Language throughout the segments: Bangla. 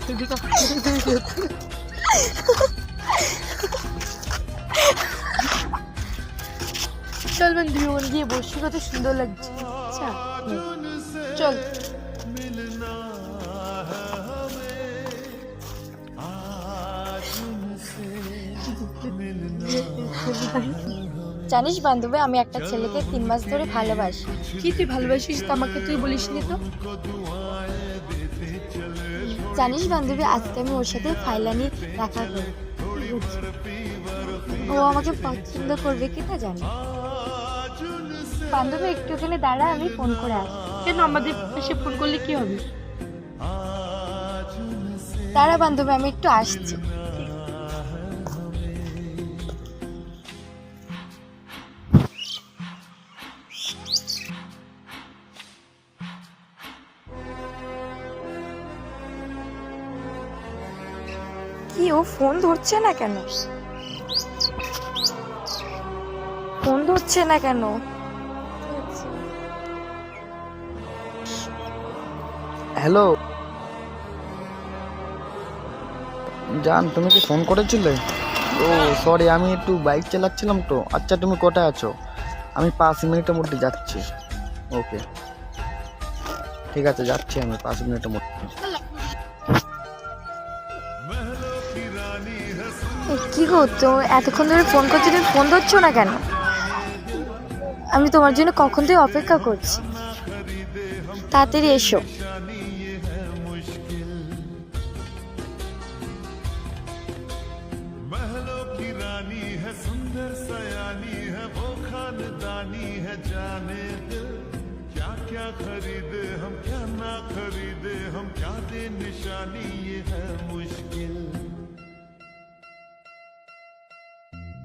চল বন্ধু গিয়ে বসি, কত সুন্দর লাগছে। আচ্ছা চল। জানিস বান্ধবী, আমি একটা ছেলেকে 3 মাস ধরে ভালোবাসি। কি তুই ভালোবাসিস? আমাকে তুই বলিসনি তো। জানিস বান্ধবী, আজকে আমি ওর সাথে ফাইলানি দেখা করব। ও আমাকে পছন্দ করবে কিনা জানি। বান্ধবী একটুখানি দাঁড়া, আমি ফোন করে আসি। কেন? আমাদের পাশে ফোন করলে কি হবে? দাঁড়া বান্ধবী, আমি একটু আসছি। কি ও ফোন ধরছে না কেন? ফোন ধরছে না কেন? হ্যালো জান, তুমি কি ফোন করেছিলে? ও সরি, আমি একটু বাইক চালাচ্ছিলাম তো। আচ্ছা তুমি কোথায় আছো? আমি 5 মিনিটের মধ্যে যাচ্ছি। ওকে ঠিক আছে, যাচ্ছি আমি 5 মিনিটের মধ্যে। কি গো, তো এতক্ষণ ধরে ফোন করছি, তুমি ফোন ধরছো না কেন? আমি তোমার জন্য কখন থেকে অপেক্ষা করছি। তাড়াতাড়ি এসো। खरीदे हम क्या ना खरीदे हम, क्या दे निशानी ये है मुश्किल।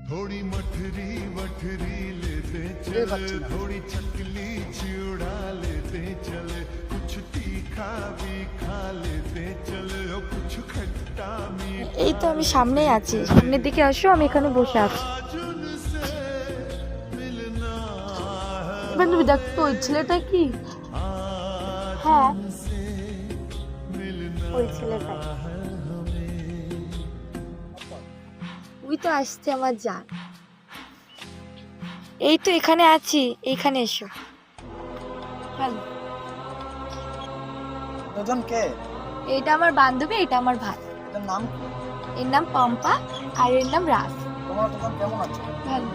थोड़ी मठरी वठरी लेते चले, थोड़ी चकली चिड़ा लेते चले, कुछ तीखा भी खा लेते चले, और कुछ खट्टा मीठा। এই তো আমি সামনেই আছি, সামনের দিকে আসো, আমি এখানে বসে আছি। বান্ধবী দেখ তো, ওই ছেলেটা কি? হ্যাঁ ওই ছেলেটা। ওই তো আসছে আমার জান। এই তো এখানে আছি, এইখানে এসো। দুজন কে? এইটা আমার বান্ধবী, এটা আমার ভাই। এর নাম কি? এর নাম পম্পা আর এর নাম রাজ। তোমরা দুজন কেমন আছো? ভালো।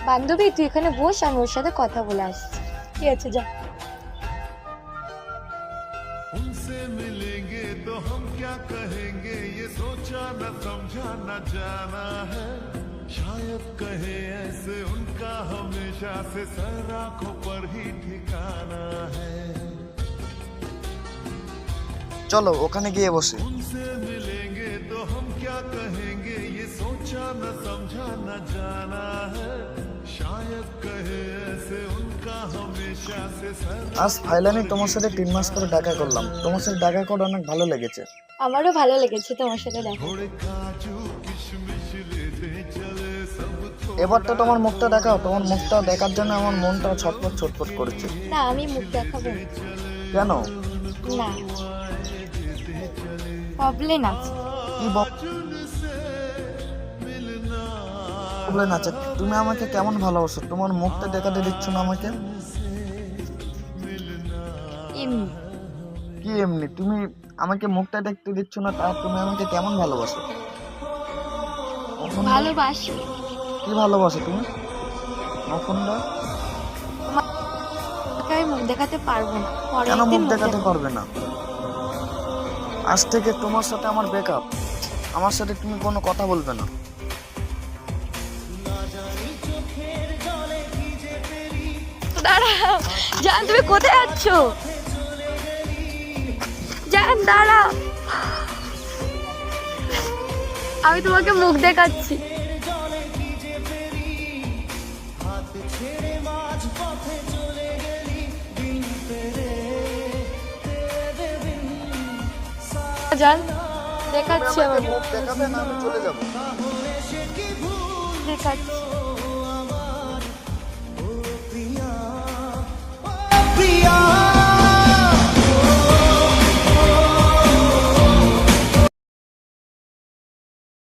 বান্ধবী তুই এখানে বস, আমি ওর সাথে কথা বলে আসছি। ঠিক আছে যা। उनसे मिलेंगे तो हम क्या कहेंगे, ये सोचा न समझा न जाना है। शायद कहे ऐसे उनका हमेशा से सर आंखों पर ही ठिकाना है। চলো ওখানে গিয়ে বসে। उनसे मिलेंगे तो हम क्या कहेंगे, ये सोचा न समझा न जाना है। शायद कहे ऐसे उनका हमेशा से सर। আজ ফাইলানি তোমার সাথে 3 মাস পরে দেখা করলাম। তোমার সাথে দেখা করে অনেক ভালো লেগেছে। আমারও ভালো লেগেছে তোমার সাথে দেখা। थोड़े काजू किशमिश लेते चले सब। এবার তো তোমার মুখটা দেখাও। তোমার মুখটা দেখার জন্য আমার মনটা ছটফট ছটফট করেছে। না আমি মুখ দেখাবো না। কেন? না প্রবলেম আছে। কি প্রবলেম আছে? তুমি আমাকে কেমন ভালোবাসো? তোমার মুখটা দেখাতে দিচ্ছ না আমাকে। এমনি। কি এমনি? তুমি আমাকে মুখটা দেখতে দিচ্ছ না, তা তুমি আমাকে কেমন ভালোবাসো? ভালোবাসি। কি ভালোবাসো তুমি? মুখটা আমি মুখ দেখাতে পারবো না। পরে কেন একদিন মুখ দেখাতে পারবে না? আজ থেকে তোমার সাথে আমার ব্রেকআপ। আমার সাথে তুমি কোনো কথা বলবে না। দাঁড়াও জান, তুমি কোথায় যাচ্ছ? জান দাঁড়াও, আমি তোমাকে মুখ দেখাচ্ছি। জান দেখাচ্ছি, আমার মুখ দেখাবে না, আমি চলে যাব। দেখাচ্ছি।